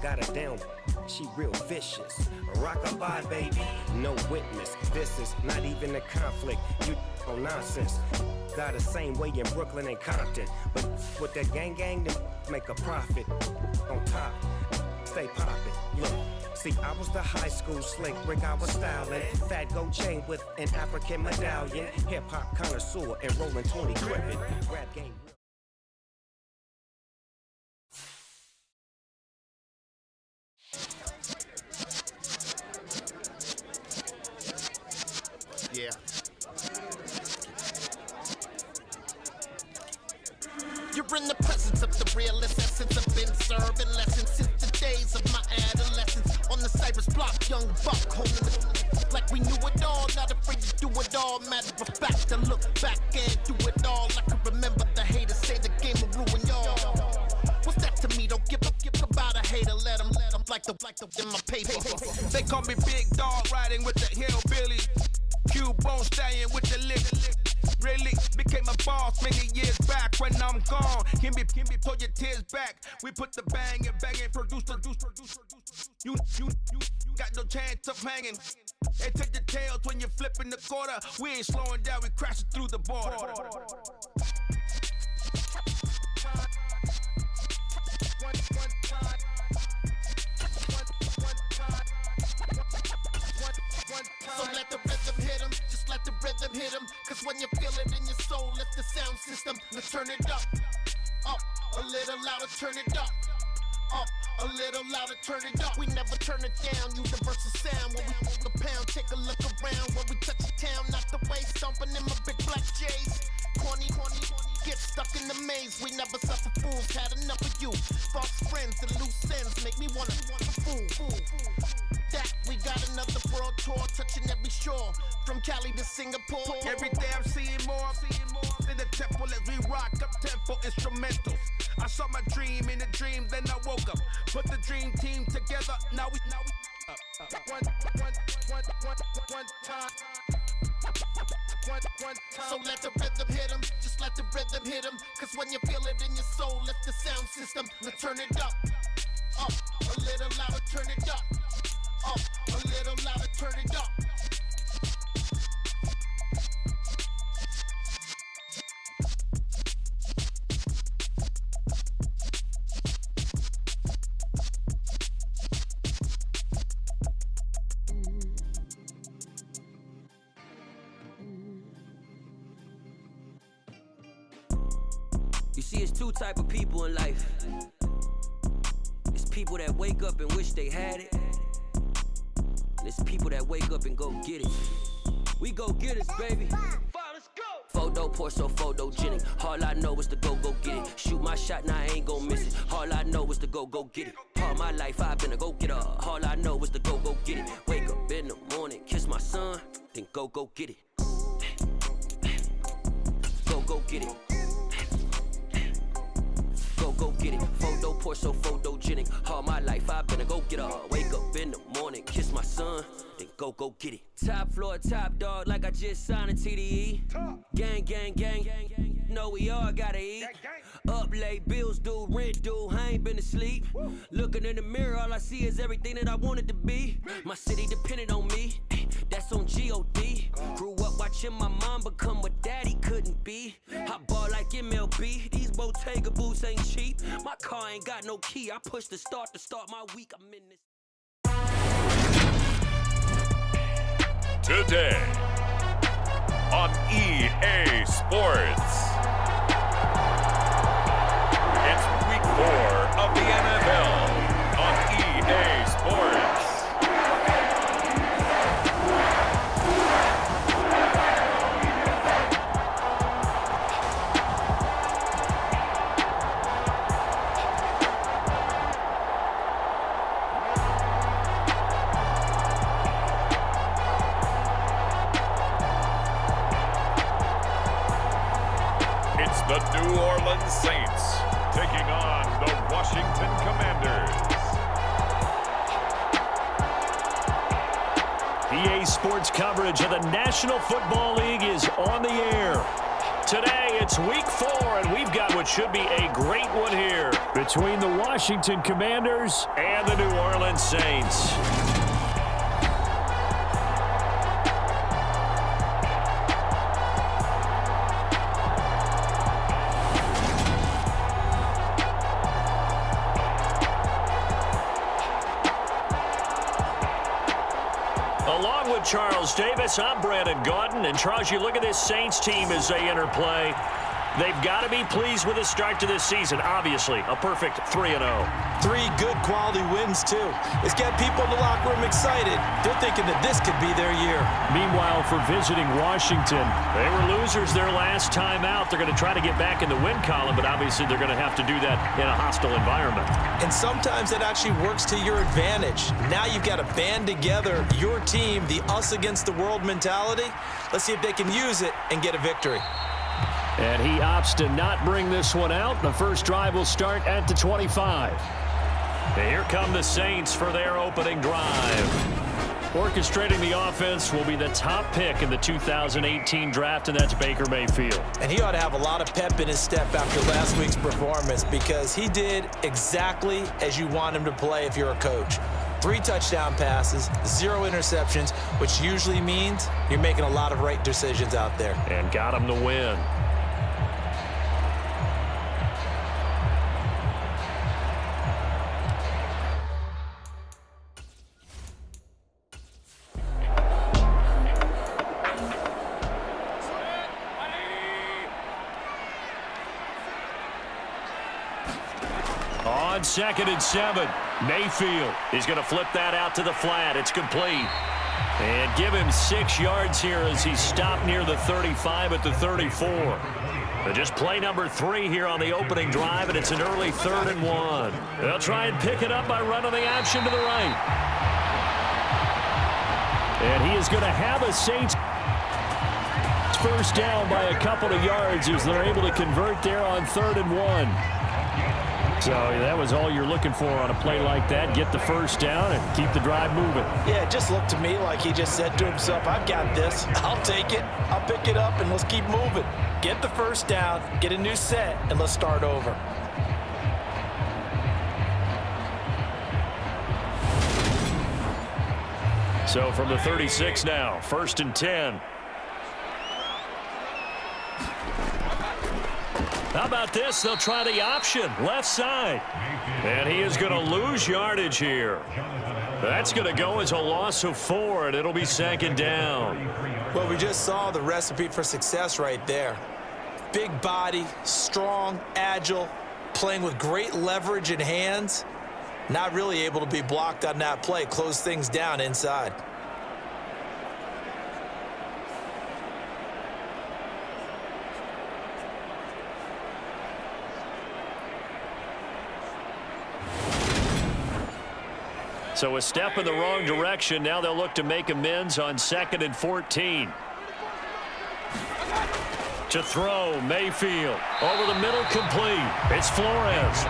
got her down, she real vicious. Rockabye, baby, no witness. This is not even a conflict, you on nonsense. Got the same way in Brooklyn and Compton, but with that gang, then make a profit. On top, stay poppin', look. See, I was the high school slick Rick, I was styling. Fat gold chain with an African medallion. Hip-hop connoisseur and rolling 20 gripping. Rap game. Yeah. You're in the presence of the realest essence. I've been serving lessons since the days of my adolescence. On the Cyrus block, young buck, holding the like we knew it all. Not afraid to do it all. Matter of fact, to look back and do it all. I can remember the haters say the game will ruin y'all. What's that to me? Don't give about a hater. Let them like the in my paper. They call me Big Dog, riding with the hillbilly. Q-Bone stallion with the lick. Really became a boss many years back. When I'm gone, can be pull your tears back. We put the bang and produce. You got no chance of hanging. They take the tails when you're flipping the quarter. We ain't slowing down, we crashing through the border. So let the rhythm hit him, just let the rhythm hit him. Cause when you feel it in your soul, lift the sound system. Now turn it up, a little louder, turn it up, a little louder, turn it up. We never turn it down, universal sound. When we move the pound, take a look around. When we touch the town, not the way, stomping in my big black J's. Corny, get stuck in the maze. We never suffer fools, had enough of you. False friends and loose ends make me wanna fool. That we got another world tour, touching every shore, from Cali to Singapore. Every day I'm seeing more in the temple as we rock up tempo instrumentals. I saw my dream in a dream, then I woke up. Put the dream team together, now we one time. So let the rhythm hit him, just let the rhythm hit him. Cause when you feel it in your soul, lift the sound system. Now turn it up, a little louder, turn it up, a little louder, turn it up. You see, it's two type of people in life. It's people that wake up and wish they had it. And it's people that wake up and go get it. We go get it, baby. Let's go. Photo pour so photogenic. All I know is to go get it. Shoot my shot, now I ain't gon' miss it. All I know is to go get it. All my life I've been a go getter. All I know is to go get it. Wake up in the morning, kiss my son, then go get it. Go get it. Go get it. Photo pour so photogenic. All my life I've been a go getter. Wake up in the morning, kiss my son, then go get it. Top floor, top dog, like I just signed a TDE. Gang. Know we all gotta eat. Up late, bills due, rent due, I ain't been asleep. Looking in the mirror, all I see is everything that I wanted to be. My city depended on me, that's on G.O.D. Grew up watching my mom become what daddy couldn't be. I ball like MLB, these Bottega boots ain't cheap. My car ain't got no key, I push the start my week. I'm in this. Today on EA Sports. It's week 4 of the NFL on EA Sports. The New Orleans Saints taking on the Washington Commanders. EA Sports coverage of the National Football League is on the air. Today, it's week 4, and we've got what should be a great one here between the Washington Commanders and the New Orleans Saints. Along with Charles Davis, I'm Brandon Gaudin. And Charles, you look at this Saints team as they enter play. They've got to be pleased with the start to this season. Obviously, a perfect 3-0. 3 good quality wins, too. It's got people in the locker room excited. They're thinking that this could be their year. Meanwhile, for visiting Washington, they were losers their last time out. They're going to try to get back in the win column, but obviously they're going to have to do that in a hostile environment. And sometimes it actually works to your advantage. Now you've got to band together your team, the us against the world mentality. Let's see if they can use it and get a victory. And he opts to not bring this one out. The first drive will start at the 25. And here come the Saints for their opening drive. Orchestrating the offense will be the top pick in the 2018 draft, and that's Baker Mayfield. And he ought to have a lot of pep in his step after last week's performance because he did exactly as you want him to play if you're a coach. 3 touchdown passes, 0 interceptions, which usually means you're making a lot of right decisions out there. And got him the win. On 2nd and 7, Mayfield is going to flip that out to the flat. It's complete. And give him 6 yards here as he stopped near the 35 at the 34. But just play number 3 here on the opening drive, and it's an early 3rd and 1. They'll try and pick it up by running the option to the right. And he is going to have a Saints first down by a couple of yards as they're able to convert there on 3rd and 1. So that was all you're looking for on a play like that. Get the first down and keep the drive moving. Yeah, it just looked to me like he just said to himself, I've got this. I'll take it. I'll pick it up, and let's keep moving. Get the first down, get a new set, and let's start over. So from the 36 now, 1st and 10. How about this? They'll try the option, left side. And he is going to lose yardage here. That's going to go as a loss of 4, and it'll be 2nd down. Well, we just saw the recipe for success right there. Big body, strong, agile, playing with great leverage in hands. Not really able to be blocked on that play, close things down inside. So a step in the wrong direction. Now they'll look to make amends on 2nd and 14. To throw, Mayfield. Over the middle, complete. It's Flores.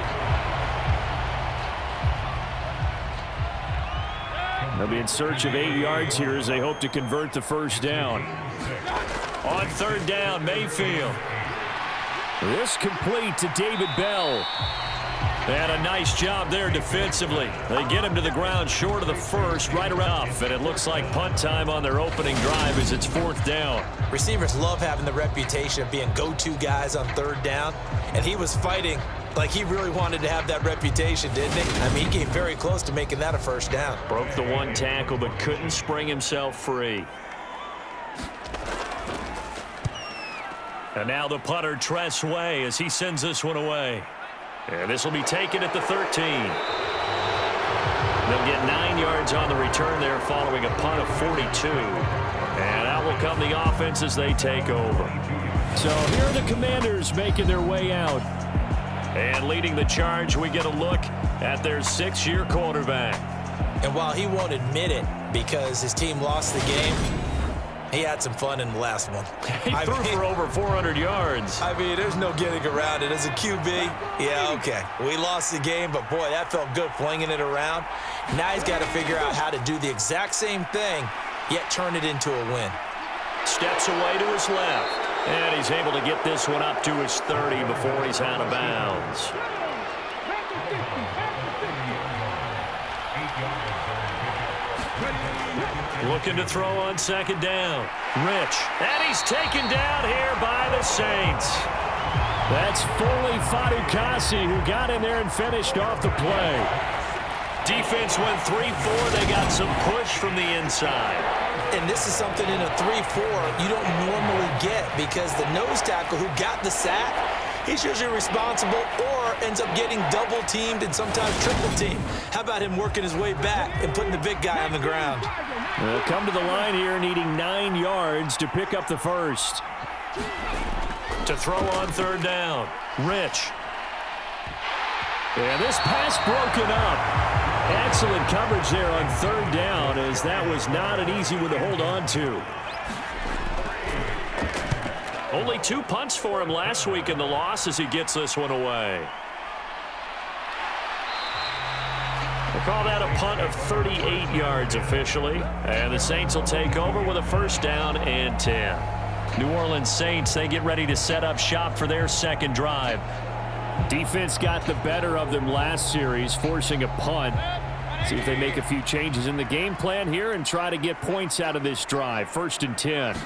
They'll be in search of 8 yards here as they hope to convert the first down. On 3rd down, Mayfield. This complete to David Bell. And a nice job there defensively. They get him to the ground short of the first, right around. And it looks like punt time on their opening drive as it's 4th down. Receivers love having the reputation of being go-to guys on 3rd down. And he was fighting like he really wanted to have that reputation, didn't he? I mean, he came very close to making that a first down. Broke the 1 tackle, but couldn't spring himself free. And now the punter, Tress Way, as he sends this one away. And this will be taken at the 13. They'll get 9 yards on the return there following a punt of 42. And out will come the offense as they take over. So here are the Commanders making their way out. And leading the charge, we get a look at their 6th-year quarterback. And while he won't admit it because his team lost the game, he had some fun in the last one. He threw for over 400 yards. I mean, there's no getting around it. As a QB, yeah, okay. We lost the game, but, boy, that felt good flinging it around. Now he's got to figure out how to do the exact same thing, yet turn it into a win. Steps away to his left. And he's able to get this one up to his 30 before he's out of bounds. Looking to throw on second down. Rich. And he's taken down here by the Saints. That's Foley Fatukasi who got in there and finished off the play. Defense went 3-4. They got some push from the inside. And this is something in a 3-4 you don't normally get because the nose tackle who got the sack, he's usually responsible or ends up getting double-teamed and sometimes triple-teamed. How about him working his way back and putting the big guy on the ground? They'll come to the line here needing 9 yards to pick up the first. To throw on third down. Rich. And this pass broken up. Excellent coverage there on third down as that was not an easy one to hold on to. Only 2 punts for him last week in the loss as he gets this one away. We'll call that a punt of 38 yards officially. And the Saints will take over with a first down and 10. New Orleans Saints, they get ready to set up shop for their second drive. Defense got the better of them last series, forcing a punt. See if they make a few changes in the game plan here and try to get points out of this drive. First and 10.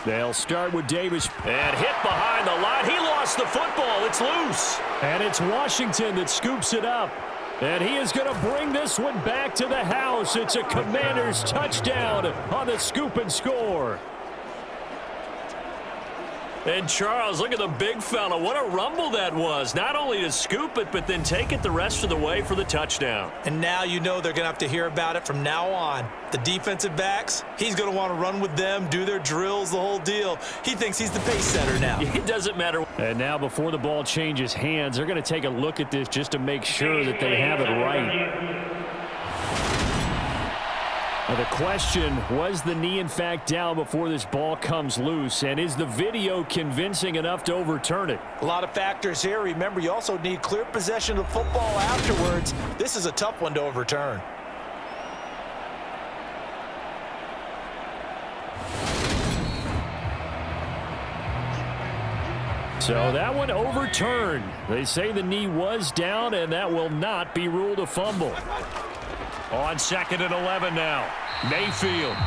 They'll start with Davis. And hit behind the line. He lost the football. It's loose. And it's Washington that scoops it up. And he is going to bring this one back to the house. It's a Commanders touchdown on the scoop and score. And Charles, look at the big fella. What a rumble that was. Not only to scoop it, but then take it the rest of the way for the touchdown. And now you know they're going to have to hear about it from now on. The defensive backs, he's going to want to run with them, do their drills, the whole deal. He thinks he's the pace setter now. It doesn't matter. And now before the ball changes hands, they're going to take a look at this just to make sure that they have it right. Now the question, was the knee in fact down before this ball comes loose? And is the video convincing enough to overturn it? A lot of factors here. Remember, you also need clear possession of football afterwards. This is a tough one to overturn. So that one overturned. They say the knee was down, and that will not be ruled a fumble. On second and 11 now. Mayfield.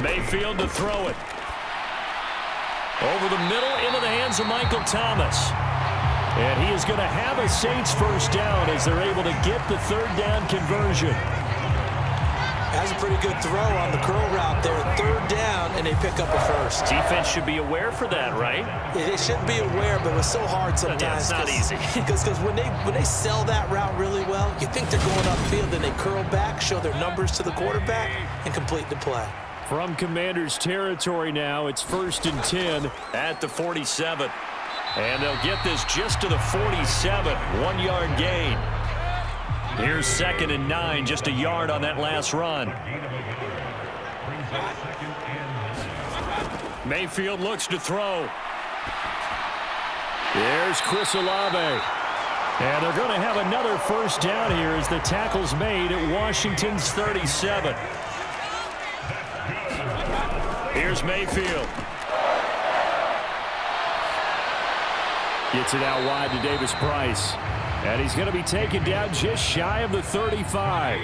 Mayfield to throw it. Over the middle into the hands of Michael Thomas. And he is going to have a Saints first down as they're able to get the third down conversion. That's a pretty good throw on the curl route there. Third down, and they pick up a first. Defense should be aware for that, right? They should be aware, but it's so hard sometimes. Yeah, it's not easy. Because when they sell that route really well, you think they're going upfield, and they curl back, show their numbers to the quarterback, and complete the play. From Commanders territory now, it's first and 10 at the 47. And they'll get this just to the 47. 1 yard gain. Here's second and 9, just a yard on that last run. Mayfield looks to throw. There's Chris Olave. And they're going to have another first down here as the tackle's made at Washington's 37. Here's Mayfield. Gets it out wide to Davis Price. And he's going to be taken down just shy of the 35.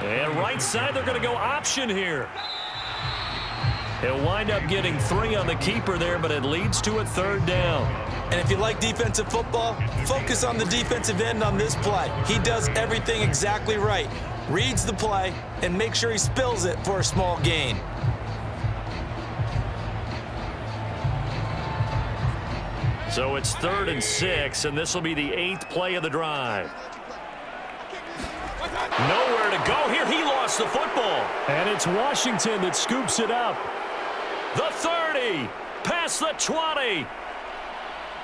And right side, they're going to go option here. He'll wind up getting 3 on the keeper there, but it leads to a third down. And if you like defensive football, focus on the defensive end on this play. He does everything exactly right. Reads the play and make sure he spills it for a small gain. So it's 3rd and 6, and this will be the 8th play of the drive. Nowhere to go here. He lost the football. And it's Washington that scoops it up. The 30, past the 20.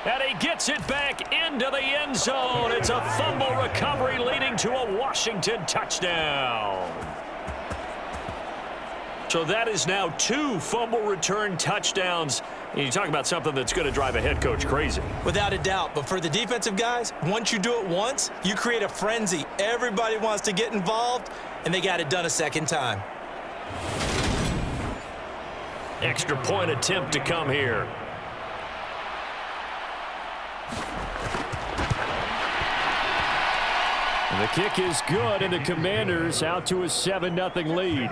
And he gets it back into the end zone. It's a fumble recovery leading to a Washington touchdown. So that is now 2 fumble return touchdowns. And you talk about something that's going to drive a head coach crazy. Without a doubt. But for the defensive guys, once you do it once, you create a frenzy. Everybody wants to get involved, and they got it done a second time. Extra point attempt to come here. And the kick is good, and the Commanders out to a 7-0 lead.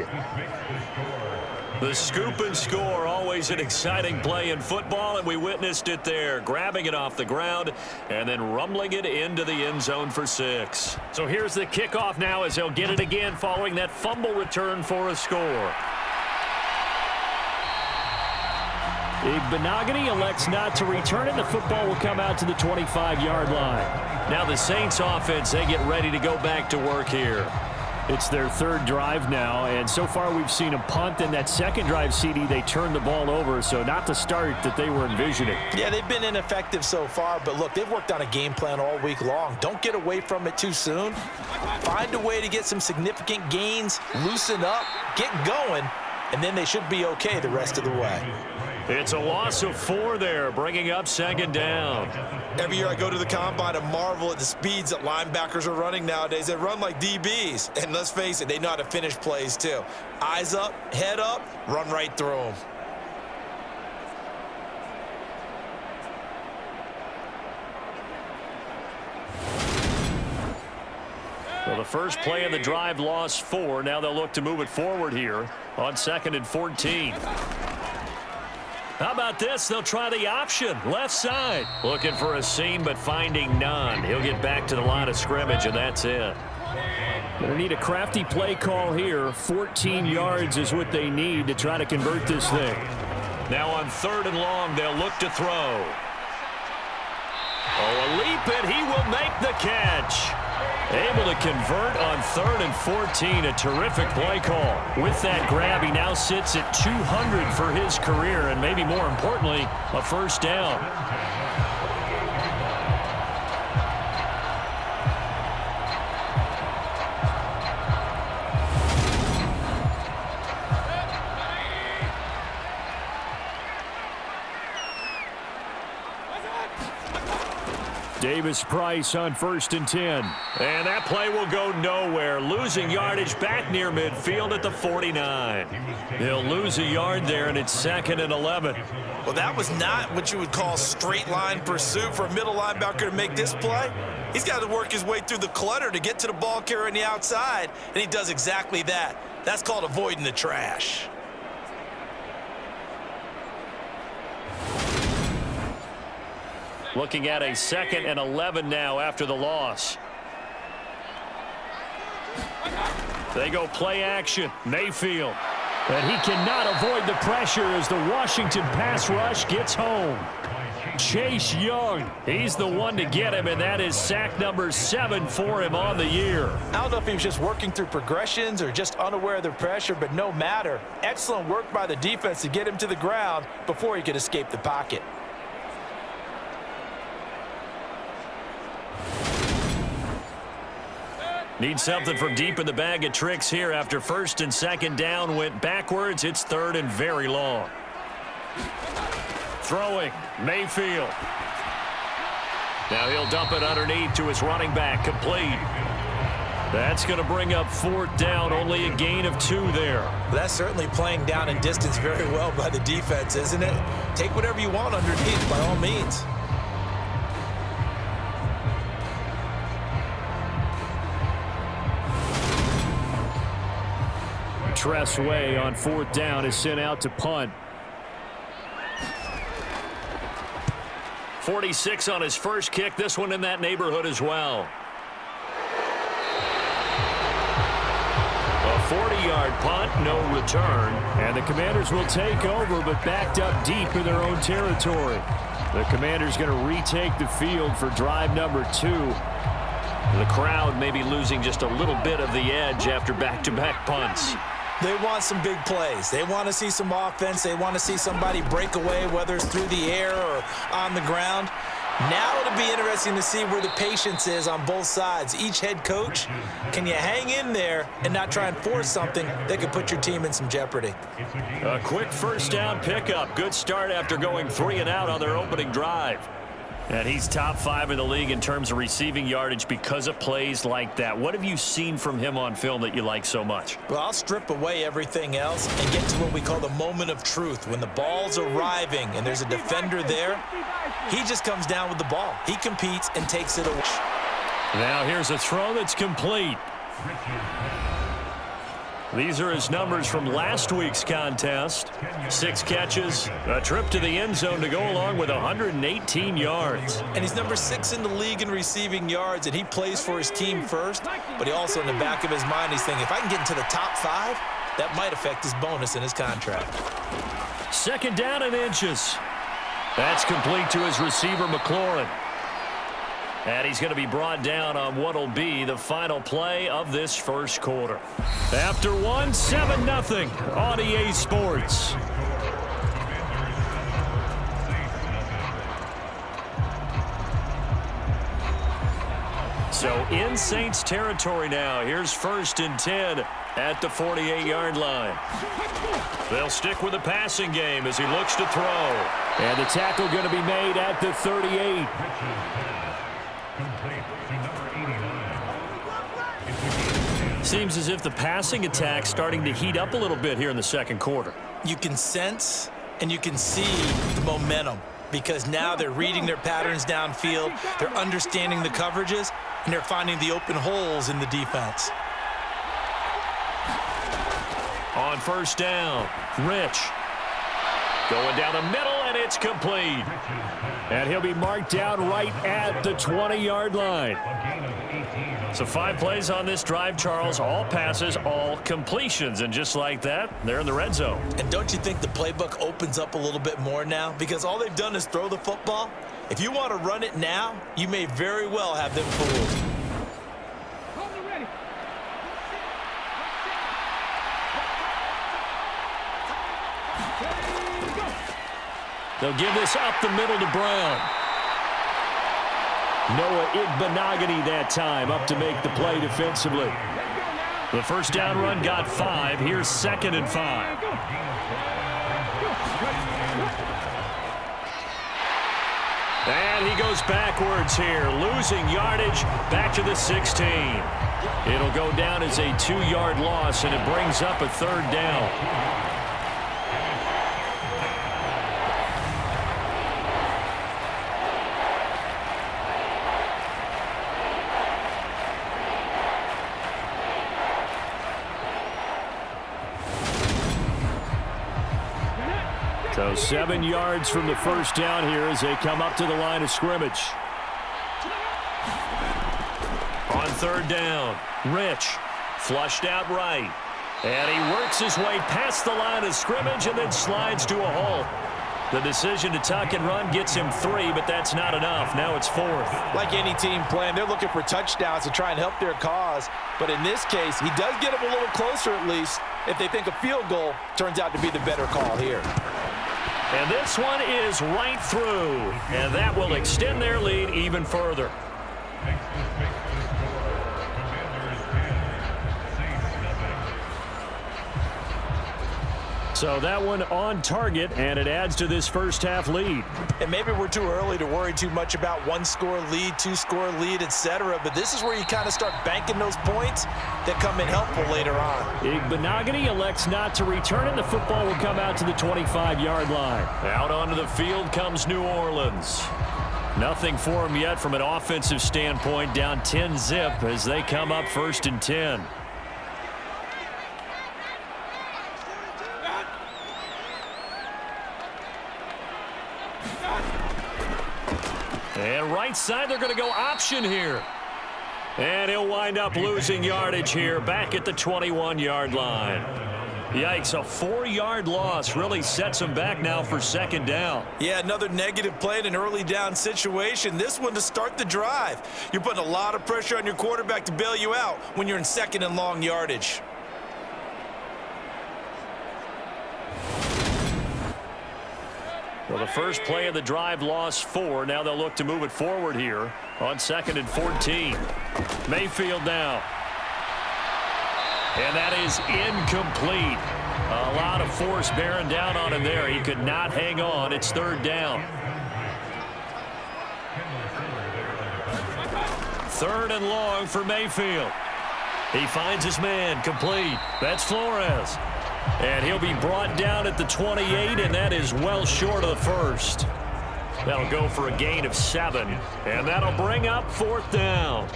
The scoop and score, always an exciting play in football, and we witnessed it there, grabbing it off the ground and then rumbling it into the end zone for 6. So here's the kickoff now as they'll get it again following that fumble return for a score. Benogany elects not to return it. The football will come out to the 25-yard line. Now the Saints offense, they get ready to go back to work here. It's their 3rd drive now, and so far we've seen a punt. In that second drive, CD, they turned the ball over, so not the start that they were envisioning. Yeah, they've been ineffective so far, but look, they've worked on a game plan all week long. Don't get away from it too soon. Find a way to get some significant gains, loosen up, get going, and then they should be okay the rest of the way. It's a loss of 4 there, bringing up 2nd down. Every year I go to the combine and marvel at the speeds that linebackers are running nowadays. They run like DBs. And let's face it, they know how to finish plays too. Eyes up, head up, run right through them. Well, the first play of the drive lost 4. Now they'll look to move it forward here on 2nd and 14. How about this? They'll try the option. Left side. Looking for a seam, but finding none. He'll get back to the line of scrimmage, and that's it. Going to need a crafty play call here. 14 yards is what they need to try to convert this thing. Now on 3rd and long, they'll look to throw. Oh, a leap, and he will make the catch. Able to convert on 3rd and 14. A terrific play call. With that grab, he now sits at 200 for his career, and maybe more importantly, a 1st down. Davis-Price on 1st and 10. And that play will go nowhere. Losing yardage back near midfield at the 49. They'll lose a yard there, and it's 2nd and 11. Well, that was not what you would call straight line pursuit for a middle linebacker to make this play. He's got to work his way through the clutter to get to the ball carrier on the outside, and he does exactly that. That's called avoiding the trash. Looking at a 2nd and 11 now after the loss. They go play action. Mayfield. And he cannot avoid the pressure as the Washington pass rush gets home. Chase Young, he's the one to get him, and that is sack number 7 for him on the year. I don't know if he was just working through progressions or just unaware of the pressure, but no matter. Excellent work by the defense to get him to the ground before he could escape the pocket. Need something from deep in the bag of tricks here after 1st and 2nd down went backwards. It's 3rd and very long. Throwing, Mayfield. Now he'll dump it underneath to his running back, complete. That's going to bring up 4th down, only a gain of 2 there. That's certainly playing down in distance very well by the defense, isn't it? Take whatever you want underneath by all means. Tress Way on 4th down is sent out to punt. 46 on his first kick. This one in that neighborhood as well. A 40-yard punt, no return. And the Commanders will take over, but backed up deep in their own territory. The Commanders going to retake the field for drive number 2. The crowd may be losing just a little bit of the edge after back-to-back punts. They want some big plays. They want to see some offense. They want to see somebody break away, whether it's through the air or on the ground. Now it'll be interesting to see where the patience is on both sides. Each head coach, can you hang in there and not try and force something that could put your team in some jeopardy? A quick first down pickup. Good start after going 3 and out on their opening drive. And he's top 5 in the league in terms of receiving yardage because of plays like that. What have you seen from him on film that you like so much? Well, I'll strip away everything else and get to what we call the moment of truth. When the ball's arriving and there's a defender there, he just comes down with the ball. He competes and takes it away. Now here's a throw that's complete. These are his numbers from last week's contest. 6 catches, a trip to the end zone to go along with 118 yards. And he's number 6 in the league in receiving yards, and he plays for his team first. But he also, in the back of his mind, he's thinking, if I can get into the top 5, that might affect his bonus in his contract. 2nd down and inches. That's complete to his receiver, McLaurin. And he's going to be brought down on what will be the final play of this first quarter. After 1, 7-0 on EA Sports. So in Saints territory now. Here's 1st and 10 at the 48-yard line. They'll stick with the passing game as he looks to throw. And the tackle going to be made at the 38. Seems as if the passing attack's starting to heat up a little bit here in the second quarter. You can sense and you can see the momentum because now they're reading their patterns downfield, they're understanding the coverages, and they're finding the open holes in the defense. On 1st down, Rich. Going down the middle, and it's complete. And he'll be marked down right at the 20-yard line. So 5 plays on this drive, Charles. All passes, all completions. And just like that, they're in the red zone. And don't you think the playbook opens up a little bit more now? Because all they've done is throw the football. If you want to run it now, you may very well have them fooled. They'll give this up the middle to Brown. Noah Igbenogany that time up to make the play defensively. The first down run got 5. Here's 2nd and 5. And he goes backwards here, losing yardage back to the 16. It'll go down as a 2-yard loss, and it brings up a 3rd down. So 7 yards from the first down here as they come up to the line of scrimmage. On 3rd down, Rich flushed out right. And he works his way past the line of scrimmage and then slides to a halt. The decision to tuck and run gets him 3, but that's not enough. Now it's 4th. Like any team playing, they're looking for touchdowns to try and help their cause. But in this case, he does get them a little closer at least if they think a field goal turns out to be the better call here. And this one is right through, and that will extend their lead even further. So that one on target, and it adds to this first half lead. And maybe we're too early to worry too much about 1-score lead, 2-score lead, etc. But this is where you kind of start banking those points that come in helpful later on. Igbenogany elects not to return, and the football will come out to the 25-yard line. Out onto the field comes New Orleans. Nothing for them yet from an offensive standpoint, down 10-zip as they come up 1st and 10. And right side, they're going to go option here. And he'll wind up losing yardage here back at the 21-yard line. Yikes, a 4-yard loss really sets him back now for 2nd down. Yeah, another negative play in an early down situation. This one to start the drive. You're putting a lot of pressure on your quarterback to bail you out when you're in 2nd and long yardage. Well, the first play of the drive lost 4. Now they'll look to move it forward here on 2nd and 14. Mayfield now. And that is incomplete. A lot of force bearing down on him there. He could not hang on. It's 3rd down. 3rd and long for Mayfield. He finds his man, complete. That's Flores. And he'll be brought down at the 28, and that is well short of the first. That'll go for a gain of 7, and that'll bring up 4th down.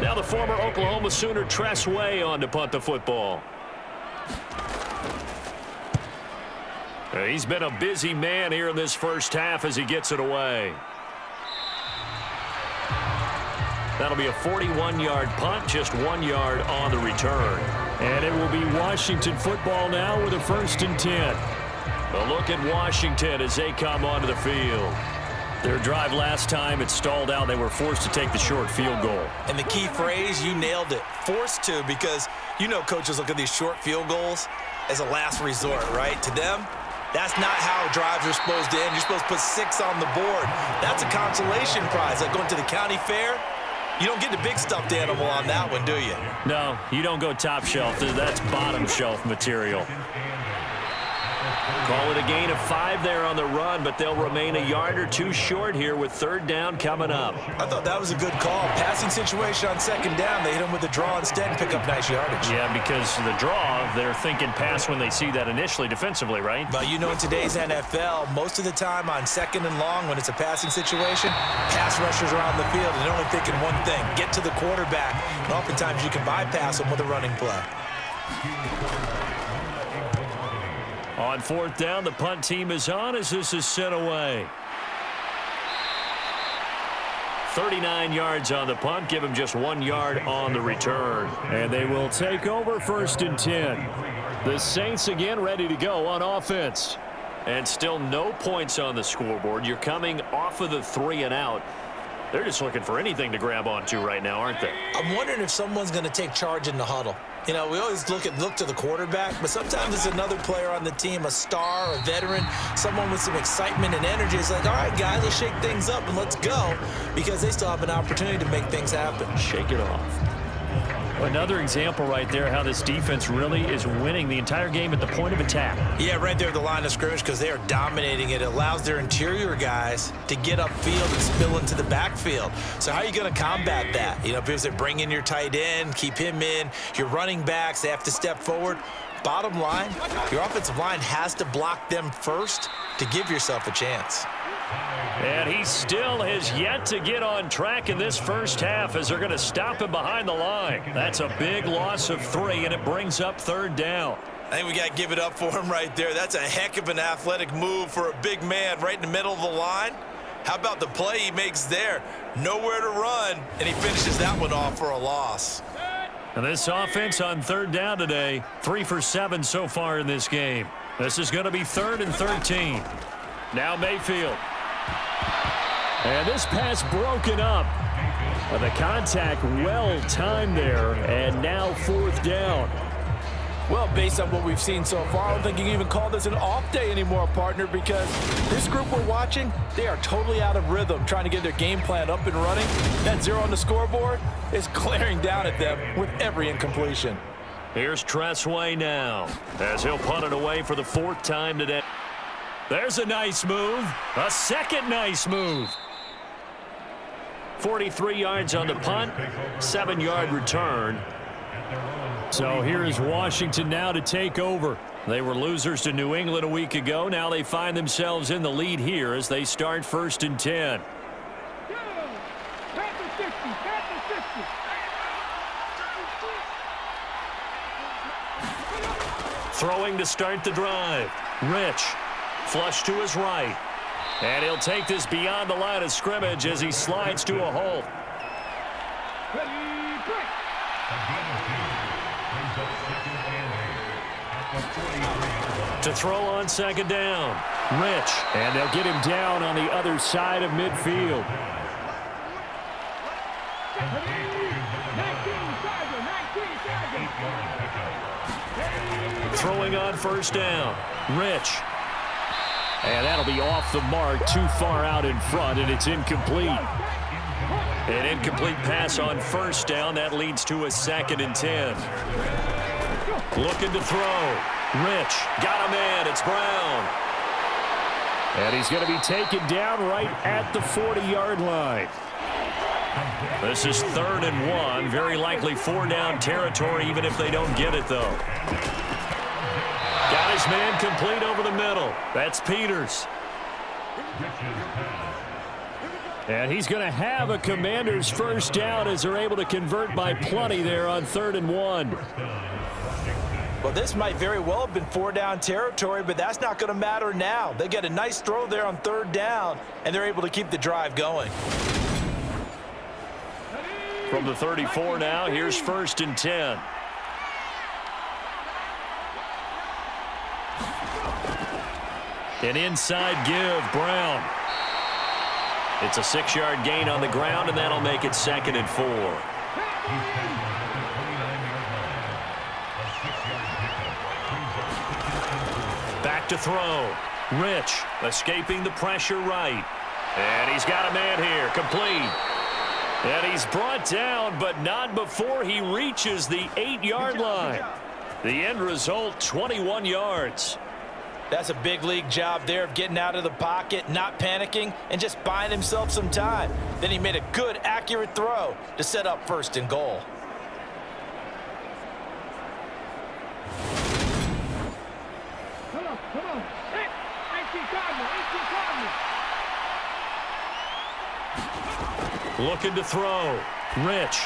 Now the former Oklahoma Sooner Tress Way on to punt the football. He's been a busy man here in this first half as he gets it away. That'll be a 41-yard punt, just 1 yard on the return. And it will be Washington football now with a 1st and 10. A look at Washington as they come onto the field. Their drive last time, it stalled out. They were forced to take the short field goal. And the key phrase, you nailed it, forced to, because you know coaches look at these short field goals as a last resort, right? To them, that's not how drives are supposed to end. You're supposed to put 6 on the board. That's a consolation prize. Like going to the county fair, you don't get the big stuffed animal on that one, do you? No, you don't go top shelf. That's bottom shelf material. Call it a gain of 5 there on the run, but they'll remain a yard or 2 short here with 3rd down coming up. I thought that was a good call. Passing situation on 2nd down. They hit him with the draw instead and pick up nice yardage. Yeah, because the draw, they're thinking pass when they see that initially defensively, right? But you know, in today's NFL, most of the time on 2nd and long, when it's a passing situation, pass rushers are on the field and they're only thinking one thing, get to the quarterback. And oftentimes you can bypass them with a running play. On 4th down, the punt team is on as this is sent away. 39 yards on the punt, give him just 1 yard on the return. And they will take over 1st and 10. The Saints again ready to go on offense. And still no points on the scoreboard. You're coming off of the 3 and out. They're just looking for anything to grab onto right now, aren't they? I'm wondering if someone's going to take charge in the huddle. You know, we always look to the quarterback, but sometimes it's another player on the team, a star, a veteran, someone with some excitement and energy. It's like, all right, guys, let's shake things up and let's go, because they still have an opportunity to make things happen. Shake it off. Another example right there how this defense really is winning the entire game at the point of attack. Yeah, right there at the line of scrimmage, because they are dominating it. It allows their interior guys to get upfield and spill into the backfield. So how are you going to combat that? You know, because they bring in your tight end, keep him in. Your running backs, they have to step forward. Bottom line, your offensive line has to block them first to give yourself a chance. And he still has yet to get on track in this first half as they're going to stop him behind the line. That's a big loss of 3, and it brings up 3rd down. I think we got to give it up for him right there. That's a heck of an athletic move for a big man right in the middle of the line. How about the play he makes there? Nowhere to run, and he finishes that one off for a loss. And this offense on 3rd down today, 3 for 7 so far in this game. This is going to be 3rd and 13. Now Mayfield. And this pass broken up. The contact well timed there, and now 4th down. Well, based on what we've seen so far, I don't think you can even call this an off day anymore, partner, because this group we're watching, they are totally out of rhythm, trying to get their game plan up and running. That 0 on the scoreboard is glaring down at them with every incompletion. Here's Tress Way now, as he'll punt it away for the 4th time today. There's a nice move, a second nice move. 43 yards on the punt, 7-yard return. So here is Washington now to take over. They were losers to New England a week ago. Now they find themselves in the lead here as they start 1st and 10. Throwing to start the drive. Rich. Flush to his right. And he'll take this beyond the line of scrimmage as he slides to a halt. To throw on 2nd down. Rich. And they'll get him down on the other side of midfield. Throwing on first down. Rich. And that'll be off the mark, too far out in front, and it's incomplete. An incomplete pass on first down. That leads to a 2nd and 10. Looking to throw. Rich. Got him in. It's Brown. And he's going to be taken down right at the 40-yard line. This is 3rd and 1. Very likely 4-down territory, even if they don't get it, though. Got his man complete over the middle. That's Peters. And he's going to have a Commanders first down as they're able to convert by plenty there on 3rd and 1. Well, this might very well have been 4-down territory, but that's not going to matter now. They get a nice throw there on 3rd down, and they're able to keep the drive going. From the 34 now, here's 1st and 10. An inside give, Brown. It's a 6-yard gain on the ground, and that'll make it 2nd and 4. Back to throw. Rich escaping the pressure right. And he's got a man here, complete. And he's brought down, but not before he reaches the 8-yard line. The end result, 21 yards. That's a big league job there of getting out of the pocket, not panicking, and just buying himself some time. Then he made a good, accurate throw to set up 1st and goal. Come on. Hey, Looking to throw. Rich.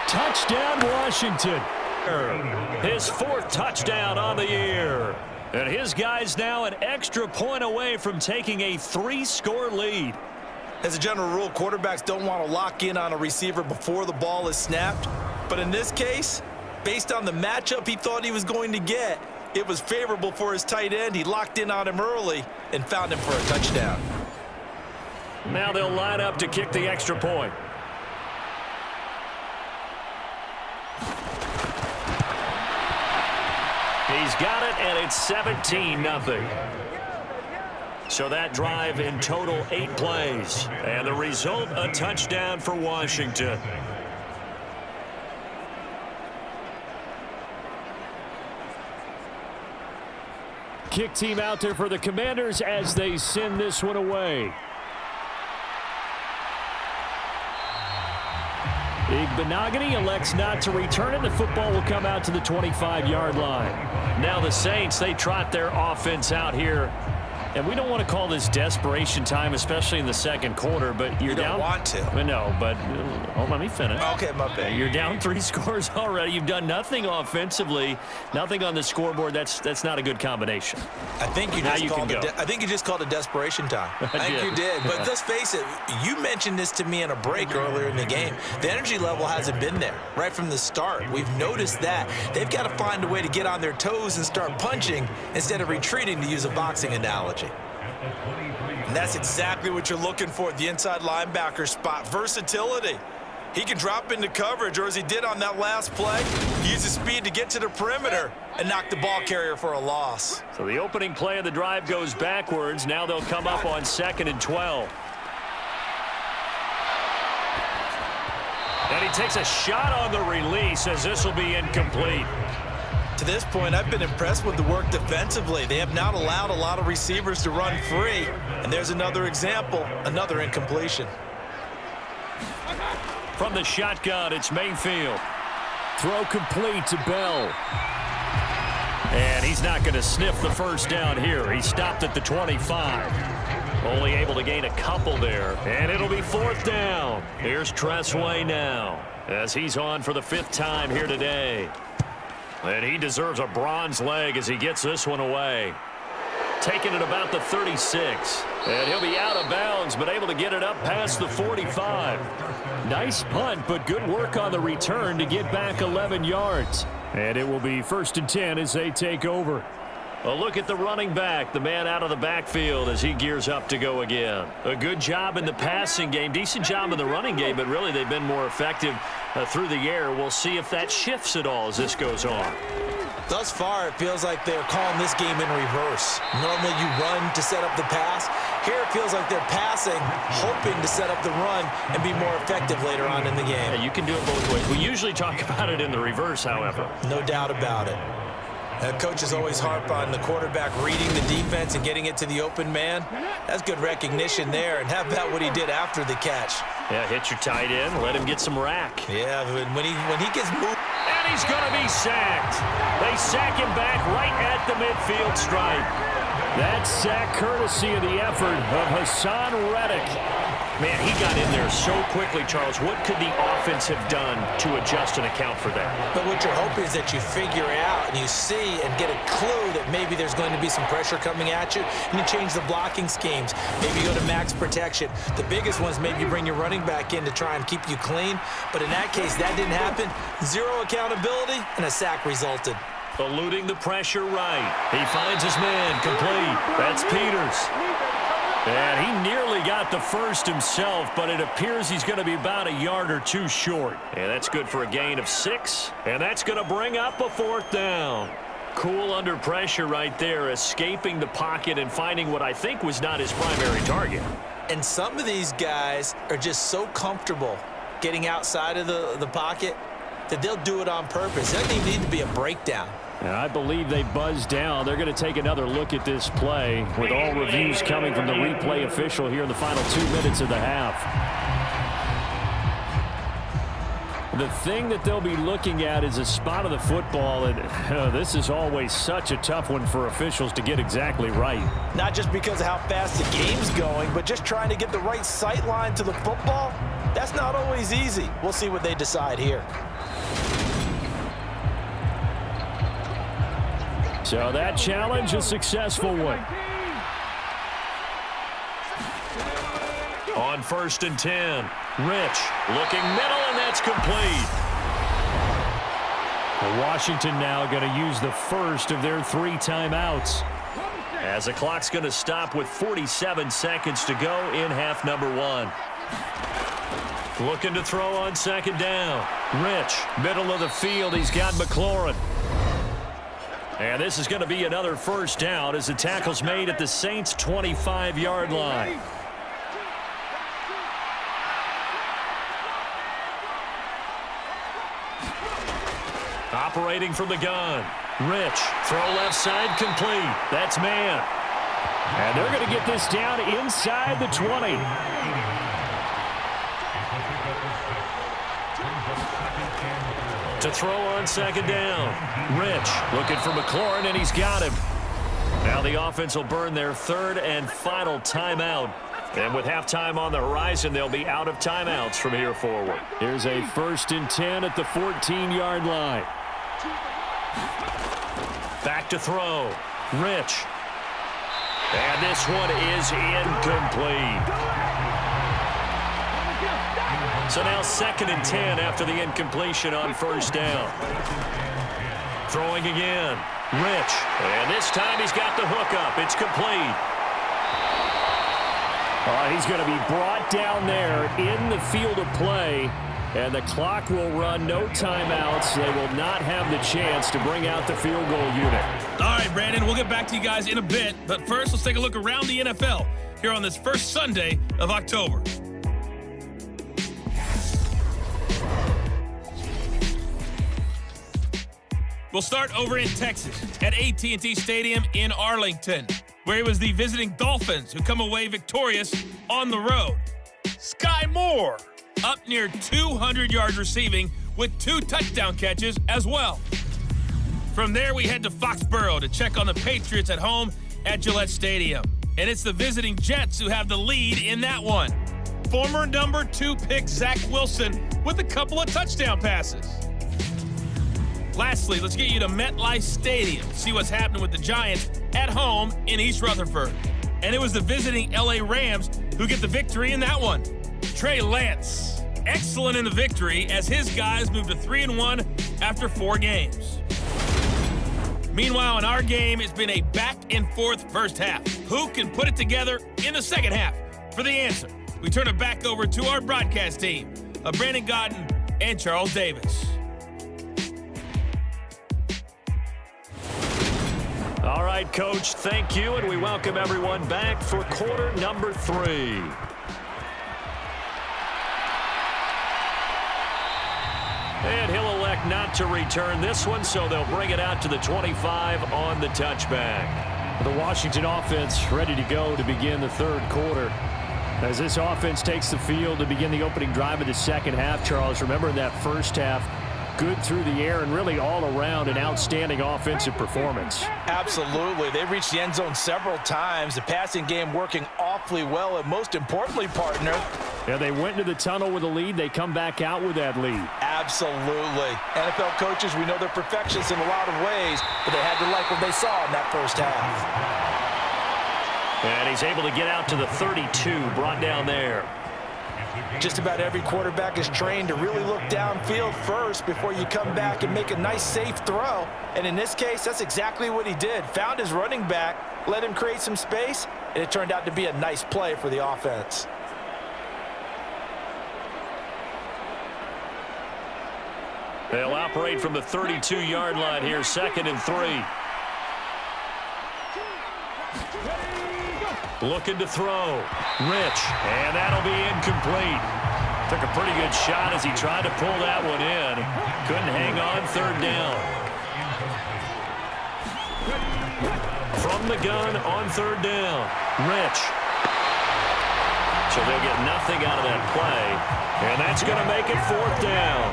Touchdown, Washington. His 4th touchdown on the year. And his guy's now an extra point away from taking a 3-score lead. As a general rule, quarterbacks don't want to lock in on a receiver before the ball is snapped. But in this case, based on the matchup he thought he was going to get, it was favorable for his tight end. He locked in on him early and found him for a touchdown. Now they'll line up to kick the extra point. He's got it, and it's 17-0. So that drive in total 8 plays. And the result, a touchdown for Washington. Kick team out there for the Commanders as they send this one away. Igbenogany elects not to return it. The football will come out to the 25-yard line. Now the Saints, they trot their offense out here. And we don't want to call this desperation time, especially in the second quarter, but you're down. You don't want to. No, but let me finish. Okay, my bad. You're down 3 scores already. You've done nothing offensively, nothing on the scoreboard. That's not a good combination. I think you just called it desperation time. I think you did. But let's face it, you mentioned this to me in a break earlier in the game. The energy level hasn't been there right from the start. We've noticed that. They've got to find a way to get on their toes and start punching instead of retreating, to use a boxing analogy. And that's exactly what you're looking for at the inside linebacker spot. Versatility. He can drop into coverage, or as he did on that last play, use his speed to get to the perimeter and knock the ball carrier for a loss. So the opening play of the drive goes backwards. Now they'll come up on 2nd and 12. And he takes a shot on the release as this will be incomplete. To this point, I've been impressed with the work defensively. They have not allowed a lot of receivers to run free. And there's another example, another incompletion. From the shotgun, it's Mayfield. Throw complete to Bell. And he's not going to sniff the first down here. He stopped at the 25. Only able to gain a couple there. And it'll be 4th down. Here's Tressway now as he's on for the 5th time here today. And he deserves a bronze leg as he gets this one away. Taking it about the 36. And he'll be out of bounds, but able to get it up past the 45. Nice punt, but good work on the return to get back 11 yards. And it will be 1st and 10 as they take over. A look at the running back, the man out of the backfield as he gears up to go again. A good job in the passing game, decent job in the running game, but really they've been more effective through the air. We'll see if that shifts at all as this goes on. Thus far, it feels like they're calling this game in reverse. Normally you run to set up the pass. Here it feels like they're passing, hoping to set up the run and be more effective later on in the game. Yeah, you can do it both ways. We usually talk about it in the reverse, however. No doubt about it. Coaches always harp on the quarterback reading the defense and getting it to the open man. That's good recognition there. And how about what he did after the catch? Yeah, hit your tight end, let him get some rack. Yeah, when he gets moved. And he's going to be sacked. They sack him back right at the midfield stripe. That sack courtesy of the effort of Hassan Reddick. Man, he got in there so quickly, Charles. What could the offense have done to adjust and account for that? But what you're hoping is that you figure out and you see and get a clue that maybe there's going to be some pressure coming at you, and you change the blocking schemes. Maybe you go to max protection. The biggest ones, maybe you bring your running back in to try and keep you clean. But in that case, that didn't happen. Zero accountability, and a sack resulted. Eluding the pressure right. He finds his man complete. That's Peters. And he nearly got the first himself, but it appears he's going to be about a yard or two short. And that's good for a gain of 6. And that's going to bring up a 4th down. Cool under pressure right there, escaping the pocket and finding what I think was not his primary target. And some of these guys are just so comfortable getting outside of the pocket that they'll do it on purpose. There doesn't even need to be a breakdown. And I believe they buzzed down. They're going to take another look at this play with all reviews coming from the replay official here in the final 2 minutes of the half. The thing that they'll be looking at is a spot of the football, and this is always such a tough one for officials to get exactly right. Not just because of how fast the game's going, but just trying to get the right sight line to the football. That's not always easy. We'll see what they decide here. So that challenge, a successful one. On 1st and 10, Rich looking middle, and that's complete. Washington now going to use the first of their 3 timeouts, as the clock's going to stop with 47 seconds to go in half number 1. Looking to throw on 2nd down. Rich, middle of the field. He's got McLaurin. And this is going to be another 1st down as the tackle's made at the Saints' 25-yard line. Operating from the gun. Rich, throw left side complete. That's man. And they're going to get this down inside the 20. To throw on 2nd down. Rich looking for McLaurin, and he's got him. Now the offense will burn their 3rd and final timeout. And with halftime on the horizon, they'll be out of timeouts from here forward. Here's a 1st and 10 at the 14-yard line. Back to throw. Rich. And this one is incomplete. So now 2nd and 10 after the incompletion on 1st down. Throwing again. Rich. And this time he's got the hookup. It's complete. He's going to be brought down there in the field of play. And the clock will run, no timeouts. They will not have the chance to bring out the field goal unit. All right, Brandon, we'll get back to you guys in a bit. But first, let's take a look around the NFL here on this first Sunday of October. We'll start over in Texas at AT&T Stadium in Arlington, where it was the visiting Dolphins who come away victorious on the road. Sky Moore up near 200 yards receiving with 2 touchdown catches as well. From there, we head to Foxborough to check on the Patriots at home at Gillette Stadium. And it's the visiting Jets who have the lead in that one. Former number 2 pick Zach Wilson with a couple of touchdown passes. Lastly, let's get you to MetLife Stadium, see what's happening with the Giants at home in East Rutherford. And it was the visiting LA Rams who get the victory in that one. Trey Lance, excellent in the victory as his guys moved to 3-1 after 4 games. Meanwhile, in our game, it's been a back-and-forth first half. Who can put it together in the second half? For the answer, we turn it back over to our broadcast team of Brandon Gaudin and Charles Davis. All right, Coach, thank you, and we welcome everyone back for quarter number 3. And he'll elect not to return this one, so they'll bring it out to the 25 on the touchback. The Washington offense ready to go to begin the third quarter. As this offense takes the field to begin the opening drive of the second half, Charles, remember in that first half, good through the air and really all around an outstanding offensive performance. Absolutely. They reached the end zone several times. The passing game working awfully well, and most importantly, partner, yeah, they went into the tunnel with a lead. They come back out with that lead. Absolutely. NFL coaches, we know they're perfectionists in a lot of ways, but they had to like what they saw in that first half. And he's able to get out to the 32, brought down there. Just about every quarterback is trained to really look downfield first before you come back and make a nice, safe throw. And in this case, that's exactly what he did. Found his running back, let him create some space, and it turned out to be a nice play for the offense. They'll operate from the 32-yard line here, 2nd and 3. Looking to throw. Rich, and that'll be incomplete. Took a pretty good shot as he tried to pull that one in. Couldn't hang on, 3rd down. From the gun on 3rd down. Rich. So they'll get nothing out of that play, and that's going to make it 4th down.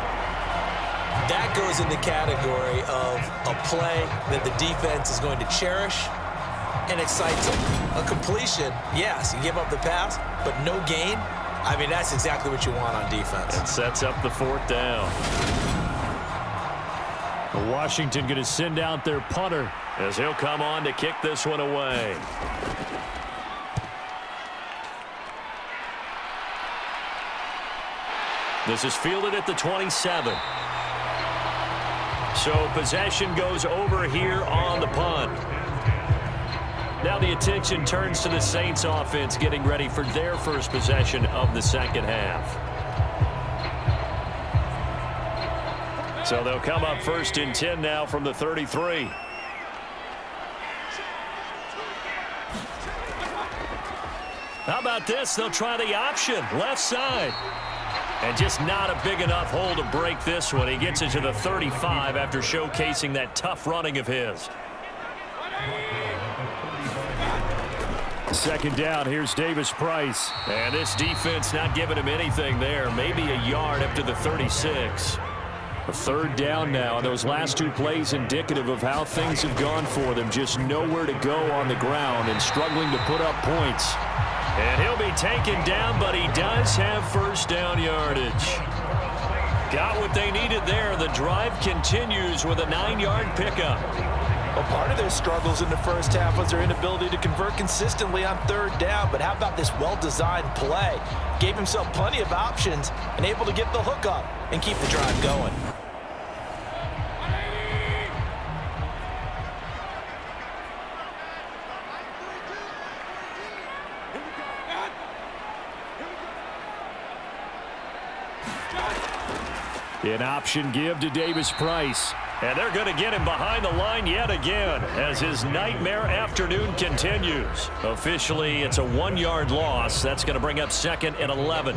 That goes in the category of a play that the defense is going to cherish and excites them. A completion, yes, you give up the pass, but no gain. I mean, that's exactly what you want on defense. And sets up the 4th down. Washington going to send out their punter as he'll come on to kick this one away. This is fielded at the 27. So possession goes over here on the punt. Now the attention turns to the Saints offense getting ready for their first possession of the second half. So they'll come up 1st and 10 now from the 33. How about this? They'll try the option, left side. And just not a big enough hole to break this one. He gets it to the 35 after showcasing that tough running of his. 2nd down, here's Davis Price. And this defense not giving him anything there. Maybe a yard up to the 36. A 3rd down now, and those last 2 plays indicative of how things have gone for them. Just nowhere to go on the ground and struggling to put up points. And he'll be taken down, but he does have 1st down yardage. Got what they needed there. The drive continues with a 9-yard pickup. Well, part of their struggles in the first half was their inability to convert consistently on 3rd down. But how about this well-designed play? Gave himself plenty of options and able to get the hook up and keep the drive going. An option give to Davis Price. And they're going to get him behind the line yet again as his nightmare afternoon continues. Officially, it's a 1-yard loss. That's going to bring up 2nd and 11.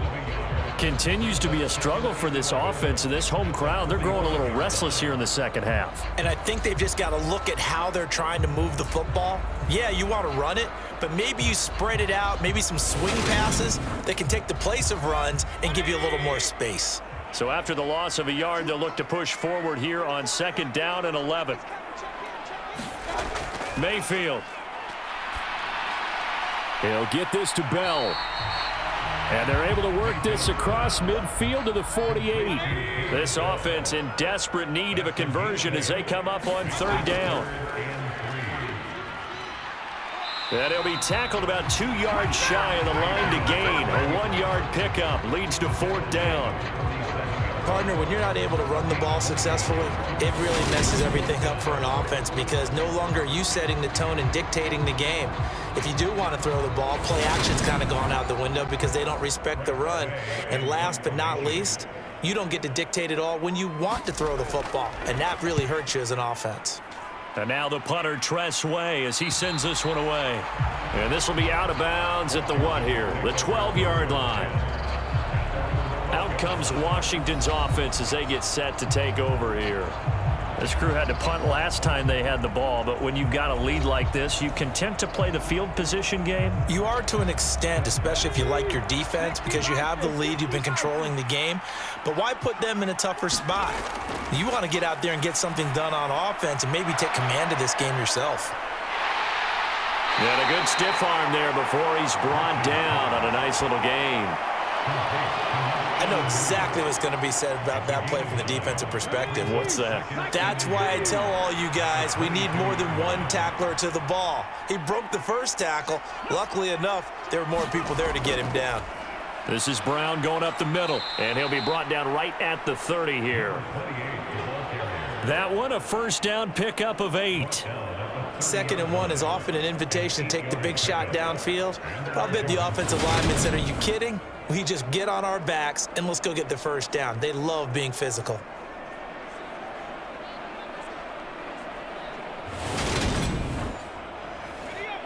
Continues to be a struggle for this offense and this home crowd. They're growing a little restless here in the second half. And I think they've just got to look at how they're trying to move the football. Yeah, you want to run it, but maybe you spread it out, maybe some swing passes that can take the place of runs and give you a little more space. So after the loss of a yard, they'll look to push forward here on 2nd down and 11. Mayfield. He'll get this to Bell. And they're able to work this across midfield to the 48. This offense in desperate need of a conversion as they come up on 3rd down. And he'll be tackled about 2 yards shy of the line to gain. A 1-yard pickup leads to 4th down. Partner, when you're not able to run the ball successfully, it really messes everything up for an offense because no longer are you setting the tone and dictating the game. If you do want to throw the ball, play action's kind of gone out the window because they don't respect the run. And last but not least, you don't get to dictate it all when you want to throw the football, and that really hurts you as an offense. And now the punter, Tress Way, as he sends this one away. And this will be out of bounds at the what here? The 12-yard line. Out comes Washington's offense as they get set to take over here. This crew had to punt last time they had the ball, but when you've got a lead like this, you content to play the field position game? You are to an extent, especially if you like your defense, because you have the lead, you've been controlling the game. But why put them in a tougher spot? You want to get out there and get something done on offense and maybe take command of this game yourself. And a good stiff arm there before he's brought down on a nice little gain. I know exactly what's going to be said about that play from the defensive perspective. What's that? That's why I tell all you guys we need more than one tackler to the ball. He broke the first tackle. Luckily enough, there were more people there to get him down. This is Brown going up the middle, and he'll be brought down right at the 30 here. That one, a first down pickup of 8. 2nd and 1 is often an invitation to take the big shot downfield. But I'll bet the offensive lineman said, are you kidding? We just get on our backs and let's go get the first down. They love being physical.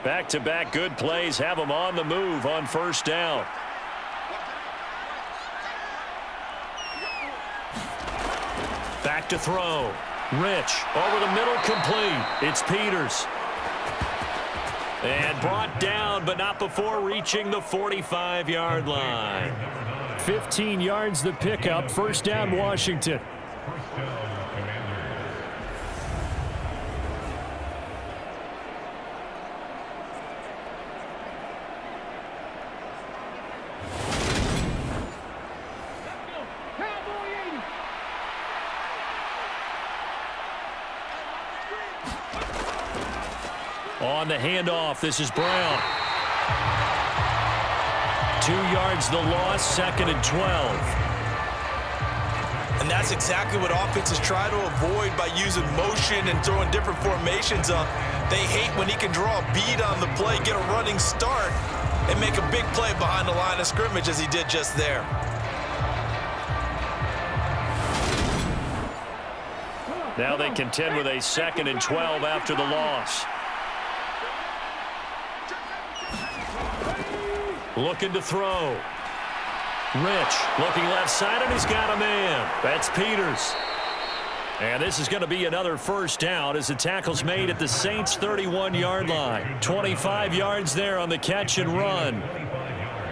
Back-to-back good plays have them on the move on first down. Back to throw. Rich over the middle, complete. It's Peters. And brought down, but not before reaching the 45-yard line. 15 yards the pickup. First down, Washington. On the handoff, this is Brown. 2 yards the loss, 2nd and 12. And that's exactly what offenses try to avoid by using motion and throwing different formations up. They hate when he can draw a bead on the play, get a running start, and make a big play behind the line of scrimmage as he did just there. Now they contend with a 2nd and 12 after the loss. Looking to throw. Rich looking left side, and he's got a man. That's Peters. And this is going to be another first down as the tackle's made at the Saints' 31-yard line. 25 yards there on the catch and run.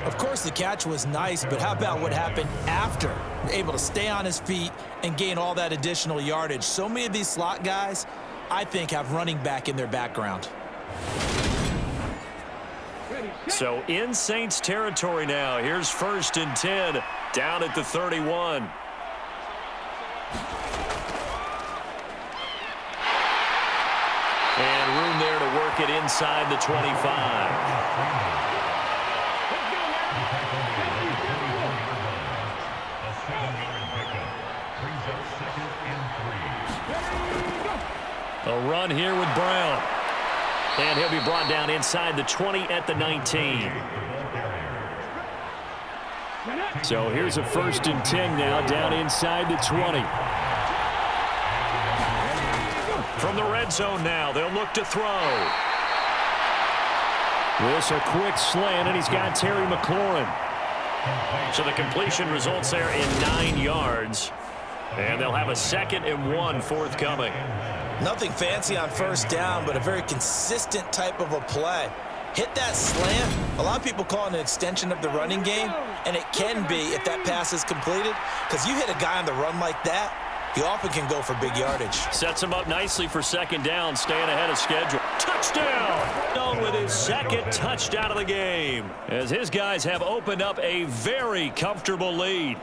Of course, the catch was nice, but how about what happened after? Able to stay on his feet and gain all that additional yardage. So many of these slot guys, I think, have running back in their background. So in Saints territory now. Here's 1st and 10 down at the 31. And room there to work it inside the 25. A run here with Brown. And he'll be brought down inside the 20 at the 19. So here's a 1st and 10 now down inside the 20. From the red zone now, they'll look to throw. This a quick slant, and he's got Terry McLaurin. So the completion results there in 9 yards. And they'll have a 2nd and 1 forthcoming. Nothing fancy on first down, but a very consistent type of a play. Hit that slant. A lot of people call it an extension of the running game, and it can be if that pass is completed, because you hit a guy on the run like that, he often can go for big yardage. Sets him up nicely for 2nd down, staying ahead of schedule. Touchdown! Down with his 2nd touchdown of the game, as his guys have opened up a very comfortable lead.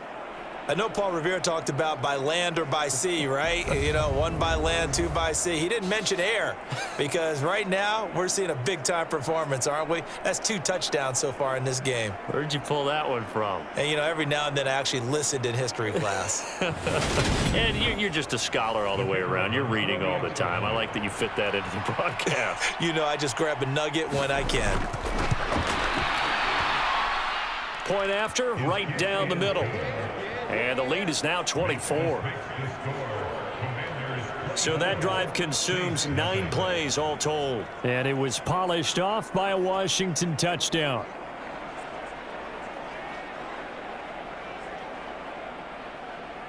I know Paul Revere talked about by land or by sea, right? You know, 1 by land, 2 by sea. He didn't mention air because right now we're seeing a big-time performance, aren't we? That's 2 touchdowns so far in this game. Where'd you pull that one from? And, you know, every now and then I actually listened in history class. And you're just a scholar all the way around. You're reading all the time. I like that you fit that into the broadcast. You know, I just grab a nugget when I can. Point after, right down the middle. And the lead is now 24. So that drive consumes 9 plays all told. And it was polished off by a Washington touchdown.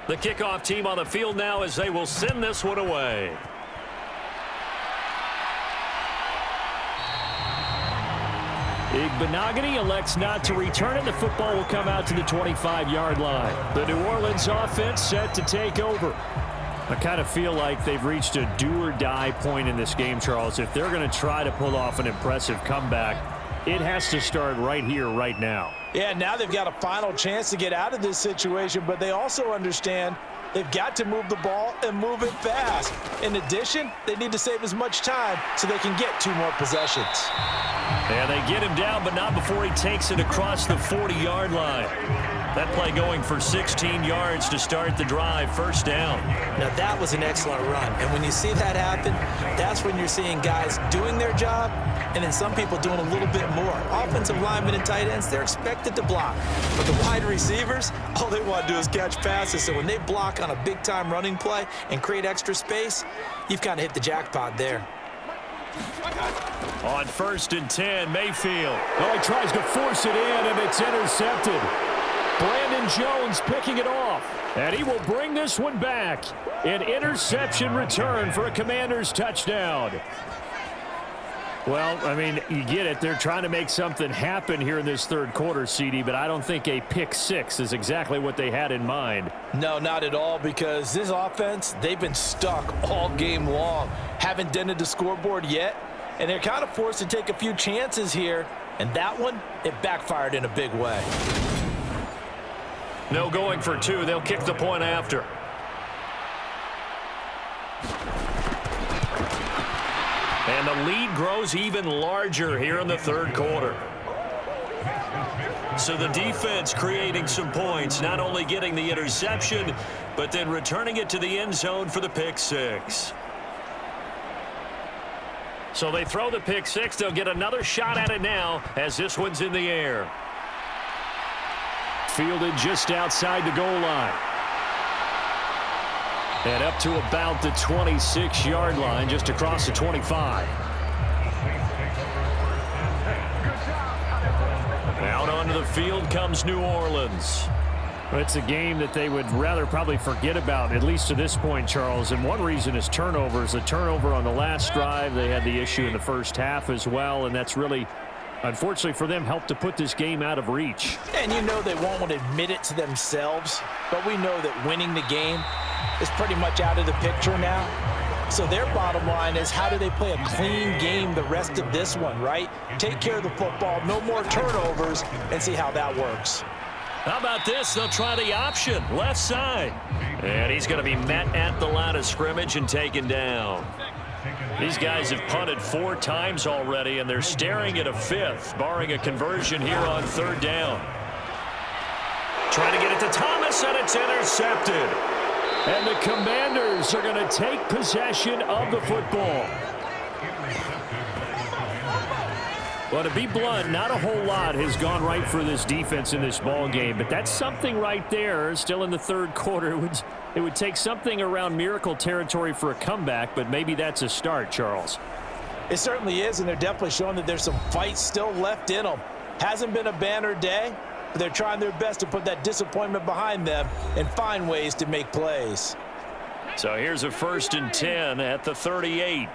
The kickoff team on the field now as they will send this one away. Igbenogany elects not to return it. The football will come out to the 25-yard line. The New Orleans offense set to take over. I kind of feel like they've reached a do-or-die point in this game, Charles. If they're going to try to pull off an impressive comeback, it has to start right here, right now. Yeah, now they've got a final chance to get out of this situation, but they also understand they've got to move the ball and move it fast. In addition, they need to save as much time so they can get 2 more possessions. And they get him down, but not before he takes it across the 40-yard line. That play going for 16 yards to start the drive, first down. Now, that was an excellent run. And when you see that happen, that's when you're seeing guys doing their job and then some people doing a little bit more. Offensive linemen and tight ends, they're expected to block. But the wide receivers, all they want to do is catch passes. So when they block on a big-time running play and create extra space, you've kind of hit the jackpot there. On 1st and 10, Mayfield. Oh, he tries to force it in, and it's intercepted. Brandon Jones picking it off, and he will bring this one back. An interception return for a Commanders touchdown. Well, I mean, you get it. They're trying to make something happen here in this third quarter, CD, but I don't think a pick 6 is exactly what they had in mind. No, not at all, because this offense, they've been stuck all game long. Haven't dented the scoreboard yet, and they're kind of forced to take a few chances here, and that one, it backfired in a big way. No going for 2. They'll kick the point after. And the lead grows even larger here in the third quarter. So the defense creating some points, not only getting the interception, but then returning it to the end zone for the pick 6. So they throw the pick 6. They'll get another shot at it now as this one's in the air. Fielded just outside the goal line. And up to about the 26-yard line, just across the 25. Out onto the field comes New Orleans. It's a game that they would rather probably forget about, at least to this point, Charles. And one reason is turnovers. A turnover on the last drive. They had the issue in the first half as well, and that's really, unfortunately for them, helped to put this game out of reach. And you know they won't want to admit it to themselves, but we know that winning the game is pretty much out of the picture now. So their bottom line is, how do they play a clean game the rest of this one, right? Take care of the football, no more turnovers, and see how that works. How about this? They'll try the option, left side. And he's going to be met at the line of scrimmage and taken down. These guys have punted 4 times already, and they're staring at a 5th, barring a conversion here on 3rd down. Trying to get it to Thomas, and it's intercepted. And the Commanders are going to take possession of the football. Well, to be blunt, not a whole lot has gone right for this defense in this ball game, but that's something right there. Still in the third quarter, it would take something around miracle territory for a comeback, but maybe that's a start, Charles. It certainly is, and they're definitely showing that there's some fight still left in them. Hasn't been a banner day, but they're trying their best to put that disappointment behind them and find ways to make plays. So here's a 1st and 10 at the 38.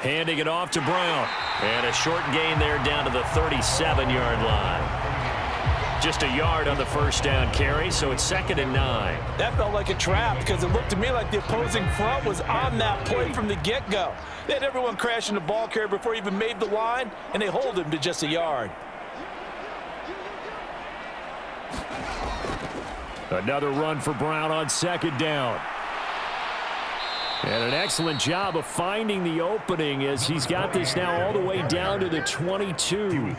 Handing it off to Brown. And a short gain there down to the 37-yard line. Just a yard on the first down carry, so it's 2nd and 9. That felt like a trap because it looked to me like the opposing front was on that play from the get-go. They had everyone crashing the ball carrier before he even made the line, and they hold him to just a yard. Another run for Brown on 2nd down. And an excellent job of finding the opening as he's got this now all the way down to the 22.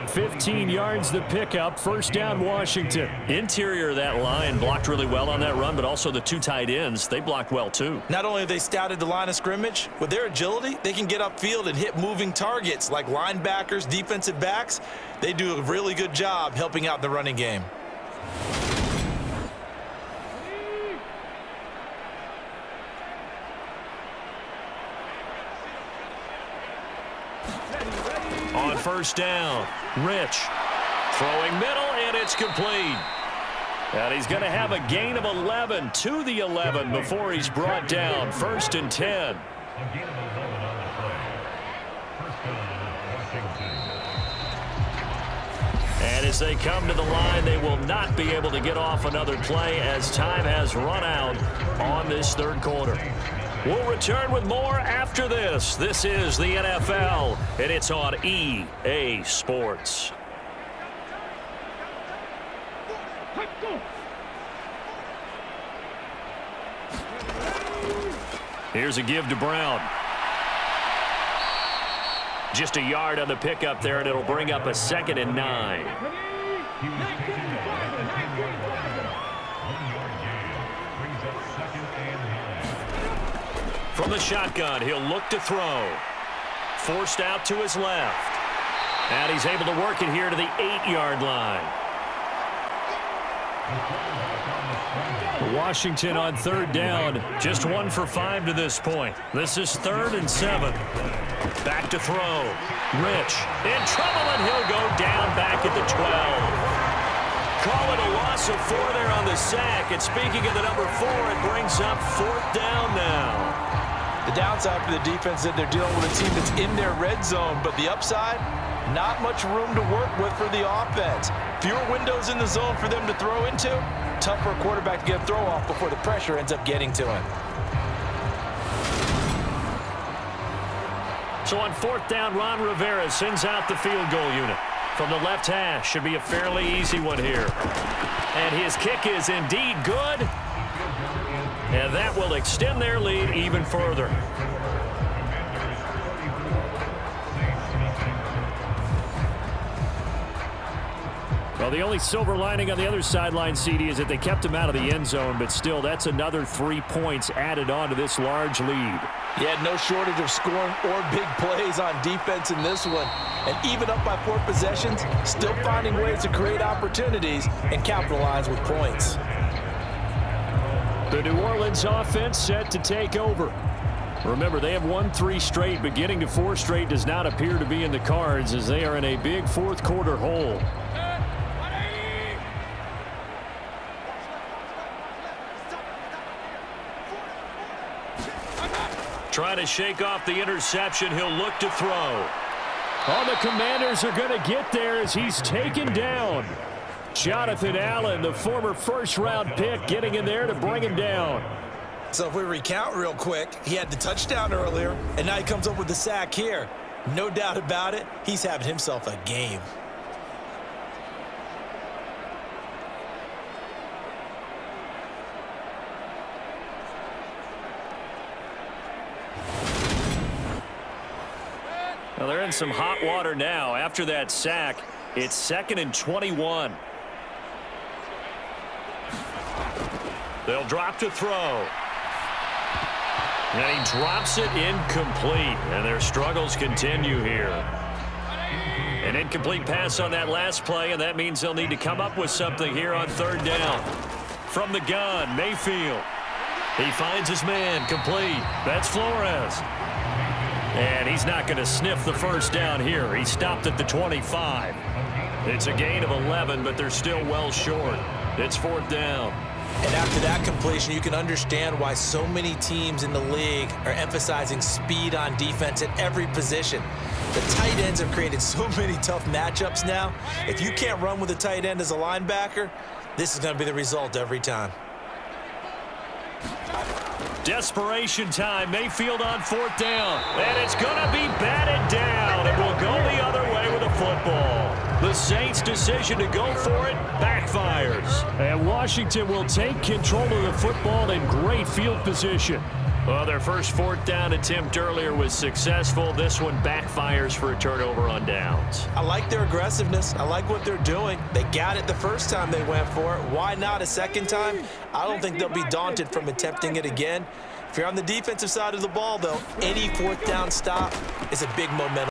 15 yards the pickup. First down, Washington. Interior of that line blocked really well on that run, but also the 2 tight ends, they blocked well too. Not only have they scouted the line of scrimmage, with their agility, they can get upfield and hit moving targets like linebackers, defensive backs. They do a really good job helping out the running game. On first down, Rich throwing middle, and it's complete. And he's going to have a gain of 11 to the 11 before he's brought down. 1st and 10. And as they come to the line, they will not be able to get off another play as time has run out on this 3rd quarter. We'll return with more after this. This is the NFL, and it's on EA Sports. Here's a give to Brown. Just a yard on the pickup there, and it'll bring up a 2nd and 9. From the shotgun, he'll look to throw. Forced out to his left. And he's able to work it here to the 8-yard line. Washington on 3rd down. Just 1 for 5 to this point. This is 3rd and 7. Back to throw. Rich in trouble, and he'll go down back at the 12. Call it a loss of 4 there on the sack. And speaking of the number 4, it brings up 4th down now. The downside for the defense is that they're dealing with a team that's in their red zone, but the upside, not much room to work with for the offense. Fewer windows in the zone for them to throw into. Tough for a quarterback to get a throw off before the pressure ends up getting to him. So on 4th down, Ron Rivera sends out the field goal unit. From the left hash, should be a fairly easy one here. And his kick is indeed good. And that will extend their lead even further. Well, the only silver lining on the other sideline, CD, is that they kept him out of the end zone, but still, that's another 3 points added on to this large lead. He had no shortage of scoring or big plays on defense in this one. And even up by 4 possessions, still finding ways to create opportunities and capitalize with points. The New Orleans offense set to take over. Remember, they have won 3 straight, but getting to 4 straight does not appear to be in the cards as they are in a big 4th quarter hole. Trying to shake off the interception. He'll look to throw. Oh, the Commanders are going to get there as he's taken down. Jonathan Allen, the former first-round pick, getting in there to bring him down. So if we recount real quick, he had the touchdown earlier, and now he comes up with the sack here. No doubt about it, he's having himself a game. Well, they're in some hot water now. After that sack, it's 2nd and 21. They'll drop to throw. And he drops it incomplete. And their struggles continue here. An incomplete pass on that last play, and that means they'll need to come up with something here on 3rd down. From the gun, Mayfield. He finds his man, complete. That's Flores. And he's not going to sniff the first down here. He stopped at the 25. It's a gain of 11, but they're still well short. It's 4th down. And after that completion, you can understand why so many teams in the league are emphasizing speed on defense at every position. The tight ends have created so many tough matchups now. If you can't run with a tight end as a linebacker, this is going to be the result every time. Desperation time. Mayfield on 4th down. And it's going to be batted down. It will go the other way with a football. The Saints' decision to go for it backfires. And Washington will take control of the football in great field position. Well, their first 4th down attempt earlier was successful. This one backfires for a turnover on downs. I like their aggressiveness. I like what they're doing. They got it the first time they went for it. Why not a second time? I don't think they'll be daunted from attempting it again. If you're on the defensive side of the ball, though, any 4th down stop is a big momentum.